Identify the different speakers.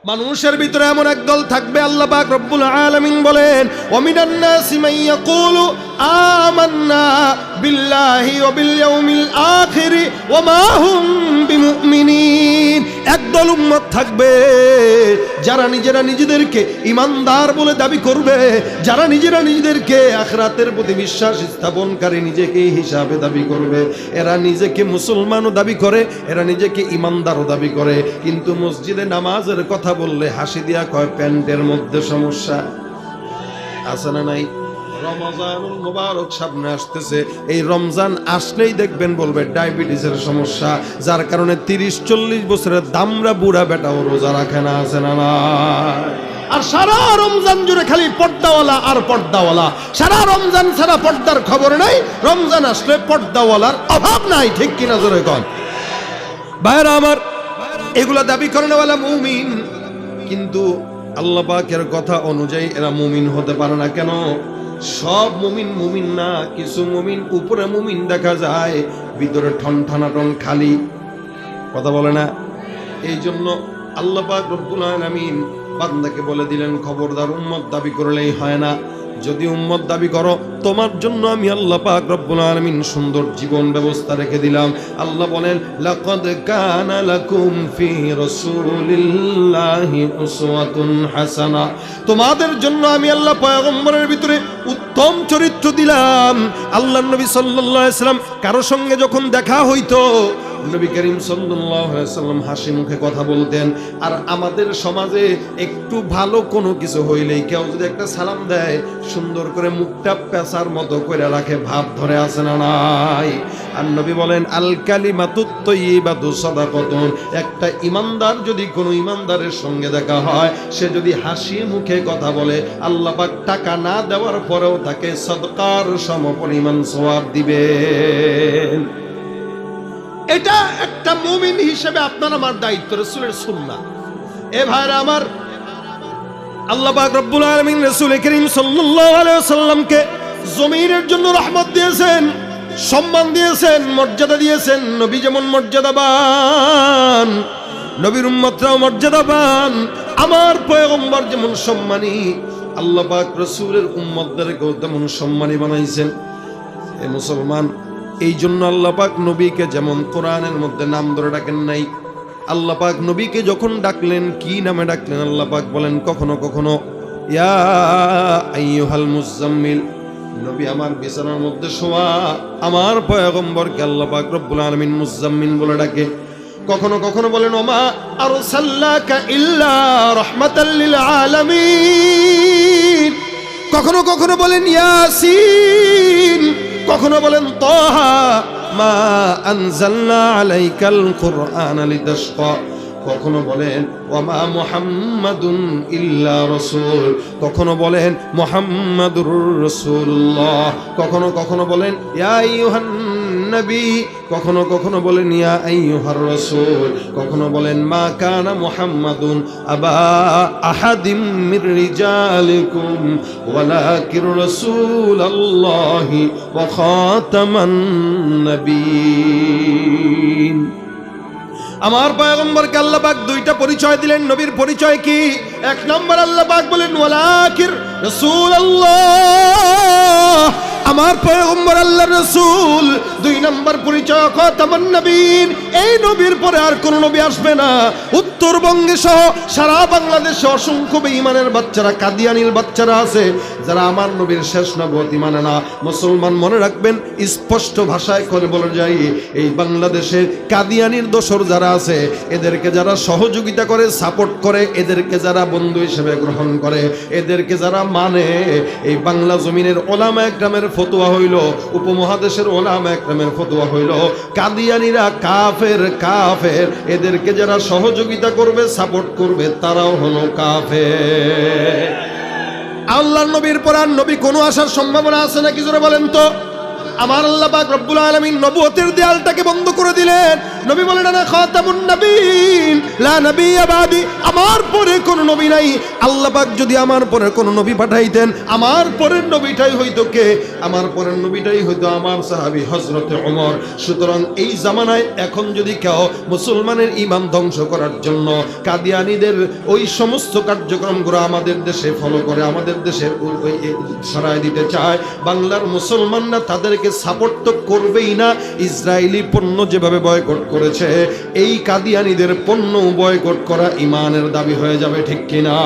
Speaker 1: মানুষের ভিতরে এমন একদল থাকবে, আল্লাহ পাক রব্বুল আলামিন বলেন, ওয়া মিনান নাসি মান ইয়াকুলু আমান্না বিল্লাহি ওয়া বিল ইয়াউমিল আখির ওয়া মা হুম বিমুমিনিন। একদল উম্মত থাকবে যারা নিজেরা নিজেদেরকে ঈমানদার বলে দাবি করবে, যারা নিজেরা নিজেদেরকে আখিরাতের প্রতি বিশ্বাস স্থাপনকারী নিজেকে হিসাবে দাবি করবে। এরা নিজেকে মুসলমানও দাবি করে, এরা নিজেকে ঈমানদারও দাবি করে, কিন্তু মসজিদে নামাজের কথা বললে হাসি দিয়া কয় প্যান্টের মধ্যে সমস্যা আছে না নাই। রমজানুল মুবারক সামনে আসতেছে, এই রমজান আসলেই দেখবেন বলবে ডায়াবেটিসের সমস্যা, যার কারণে 30-40 বছরের দামরা বুড়া বেটাও রোজা রাখে না, আছে না না। আর সারা রমজান জুড়ে খালি পর্দাওয়ালা আর পর্দাওয়ালা, সারা রমজান ছাড়া পর্দার খবর নাই, রমজান আসলে পর্দাওয়ালার অভাব নাই, ঠিক কিনা জোরে কন ভাইরা আমার। এগুলা দাবি করেনওয়ালা মুমিন, কিন্তু আল্লাহ পাকের কথা অনুযায়ী এরা মুমিন হতে পারে না। কেন? সব মুমিন মুমিন না, কিছু মুমিন উপরে মুমিন দেখা যায়, ভিতরে ঠনঠনাটন খালি, কথা বলে না। এই জন্য আল্লাহ পাক রব্বুল আলামিন বান্দাকে বলে দিলেন, খবরদার উম্মত দাবি করলেই হয় না, যদি উম্মত দাবি করো তোমার জন্য আমি আল্লাহ পাক রব্বুল আলামিন সুন্দর জীবন ব্যবস্থা রেখে দিলাম। আল্লাহ বলেন, লাকাদ কানা লাকুম ফি রাসূলিল্লাহি উসওয়াতুন হাসানা, তোমাদের জন্য আমি আল্লাহ পয়গম্বরের ভিতরে উত্তম চরিত্র দিলাম। আল্লাহর নবী সাল্লাল্লাহু আলাইহি সাল্লাম কারো সঙ্গে যখন দেখা হইতো, নবী করিম সাল্লাল্লাহু আলাইহি সাল্লাম হাসি মুখে কথা বলতেন। আর আমাদের সমাজে একটু ভালো কোনো কিছু হইলেই কেউ যদি একটা সালাম দেয়, সুন্দর করে মুখটা পেঁচার মতো করে রাখে, ভাব ধরে, আছে না নাই। আর নবী বলেন, আল কালিমাতুত তাইয়্যিবাতু সাদাকাতুন, একটা ঈমানদার যদি কোনো ঈমানদারের সঙ্গে দেখা হয়, সে যদি হাসি মুখে কথা বলে, আল্লাহ পাক টাকা না দেওয়ার পরেও তাকে সদকার সমপরিমাণ সওয়াব দিবেন। এটা একটা মুমিন হিসেবে আপনার আমার দায়িত্ব, রাসূলের সুন্নাহ। এ ভাইরা আমার, আল্লাহ পাক রব্বুল আলামিন রাসূল করিম সাল্লাল্লাহু আলাইহি ওয়াসাল্লামকে জমিনের জন্য রহমত দিয়েছেন, সম্মান দিয়েছেন, মর্যাদা দিয়েছেন। নবী যেমন মর্যাদাবান, নবীর উম্মতরাও মর্যাদাবান। আমার পয়গম্বর যেমন সম্মানী, আল্লাহ পাক রাসূলের উম্মতদেরকেও তেমন সম্মানী বানাইছেন। এ মুসলমান, এই জন্য আল্লাহ পাক নবীকে যেমন কোরআনের মধ্যে নাম ধরে ডাকেন নাই, আল্লাহ পাক নবীকে যখন ডাকলেন কি নামে ডাকলেন? আল্লাহ পাক বলেন কখনো কখনো ইয়া আইয়ুহাল মুজাম্মিল, নবী আমার বিছানার মধ্যে শোয়া আমার পয়গম্বরকে আল্লাহ পাক রব্বুল আলামিন মুজাম্মিল বলে ডাকে। কখনো কখনো বলেন ওমা আরসালনাকা ইল্লা রাহমাতাল লিল আলামিন, কখনো কখনো বলেন ইয়াসিন, কখনো বলেন তাহা মা আনজালনা আলাইকাল কুরআনা লিতাশকা, কখনো বলেন ওয়ামা মুহাম্মাদুন ইল্লা রাসূল, কখনো বলেন মুহাম্মাদুর রাসূলুল্লাহ, কখনো কখনো বলেন ইয়া আইয়ুহান নবী, কখনো কখনো বলেন ইয়া আইয়ুহার রাসূল, কখনো বলেন মা কানা মুহাম্মাদুন আবা আহাদিম মির রিজালিকুম ওয়ালাকির রাসূলুল্লাহি ওয়া খাতামান নবিয়্যিন। আমার পয়গম্বরকে আল্লাহ পাক দুইটা পরিচয় দিলেন। নবীর পরিচয় কি? এক নম্বর আল্লাহ পাক বলেন ওয়ালাকির রাসূলুল্লাহ, আমার পয়গম্বর আল্লাহর রাসূল। দুই নম্বর পরিচয় খাতামান নবীন, এই নবীর পরে আর কোন নবী আসবে না। উত্তরবঙ্গে সহ সারা বাংলাদেশে অসংখ্য বেঈমানের বাচ্চারা, কাদিয়ানির বাচ্চারা আছে যারা আমার নবীর শেষ নবুয়ত মানে না। মুসলমান মনে রাখবেন, স্পষ্ট ভাষায় করে বলে যাই, এই বাংলাদেশে কাদিয়ানির দোসর যারা আছে, এদেরকে যারা সহযোগিতা করে, সাপোর্ট করে, এদেরকে যারা বন্ধু হিসেবে গ্রহণ করে, এদেরকে যারা মানে, এই বাংলা জমিনের ওলামা একরামের ফতোয়া হইল, উপমহাদেশের ওলামা একরামের ফতোয়া হইল, কাদিয়ানিরা কাফের কাফের, এদেরকে যারা সহযোগিতা করবে, সাপোর্ট করবে, তারাও হলো কাফের। আল্লাহর নবীর পর আর নবী কোনো আসার সম্ভাবনা আছে নাকি জোরে বলেন তো? আমার আল্লাহ পাক রব্বুল আলামিন নবুয়তের দেয়ালটাকে বন্ধ করে দিলেন। নবী বলেন আনা খাতামুন নবীন লা নবিয়্যা বাদি, আমার পরে কোনো নবী নাই। আল্লাহ পাক যদি আমার পরে কোনো নবী পাঠাইতেন, আমার পরের নবীটাই হইতো কে? আমার পরের নবীটাই হইতো আমার সাহাবী হযরতে ওমর। সুতরাং এই জামানায় এখন যদি কেউ মুসলমানের ঈমান ধ্বংস করার জন্য কাদিয়ানীদের ওই সমস্ত কার্যক্রমগুলো আমাদের দেশে ফলো করে, আমাদের দেশে ছড়ায় দিতে চায়, বাংলার মুসলমানরা তাদেরকে সাপোর্ট তো করবেই না। ইসরায়েলি পণ্য যেভাবে বয়কট করেছে, এই কাদিয়ানীদের পণ্য বয়কট করা ঈমানের দাবি হয়ে যাবে, ঠিক কিনা?